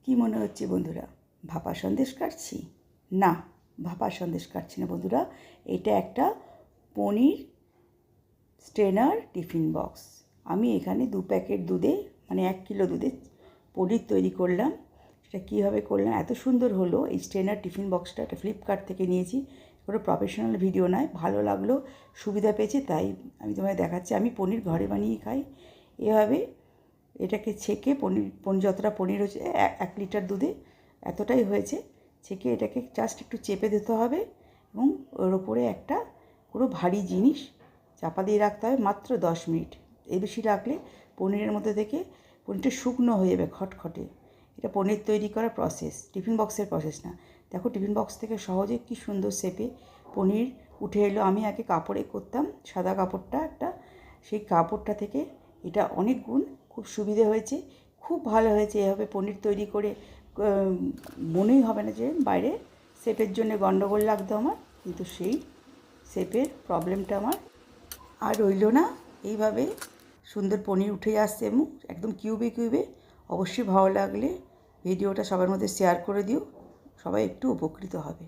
কি মনে হচ্ছে বন্ধুরা, ভাপা সন্দেশ কাটছি? না, ভাপা সন্দেশ কাটছি না বন্ধুরা। এটা একটা পনির স্ট্রেনার টিফিন বক্স। আমি এখানে 2 প্যাকেট দুধে, মানে 1 কিলো দুধে পনির তৈরি করলাম। সেটা কীভাবে করলাম, এত সুন্দর হলো। এই স্ট্রেনার টিফিন বক্সটা এটা ফ্লিপকার্ট থেকে নিয়েছি। কোনো প্রফেশনাল ভিডিও নয়, ভালো লাগলো, সুবিধা পেয়েছি তাই আমি তোমায় দেখাচ্ছি। আমি পনির ঘরে বানিয়ে খাই। এভাবে এটাকে ছেঁকে পনির যতটা পনির হচ্ছে 1 লিটার দুধে এতটাই হয়েছে, ছেঁকে এটাকে জাস্ট একটু চেপে দিতে হবে এবং ওর ওপরে একটা পুরো ভারী জিনিস চাপা দিয়ে রাখতে হবে মাত্র 10 মিনিট। এর বেশি রাখলে পনিরের মধ্যে থেকে পনিরটা শুকনো হয়ে যাবে, খটখটে। এটা পনির তৈরি করার প্রসেস, টিফিন বক্সের প্রসেস না। দেখো টিফিন বক্স থেকে সহজে কী সুন্দর শেপে পনির উঠে এলো। আমি আগে কাপড়ে করতাম, সাদা কাপড়টা একটা, সেই কাপড়টা থেকে এটা অনেক গুণ খুব সুবিধে হয়েছে, খুব ভালো হয়েছে। এভাবে পনির তৈরি করে মনেই হবে না যে বাইরে শেপের জন্য গন্ডগোল লাগতো আমার, কিন্তু সেই শেপের প্রবলেমটা আমার আর রইল না। এইভাবে সুন্দর পনির উঠে আসছে এবং একদম কিউবে কিউবে। অবশ্যই ভালো লাগলে ভিডিওটা সবার মধ্যে শেয়ার করে দিও, সবাই একটু উপকৃত হবে।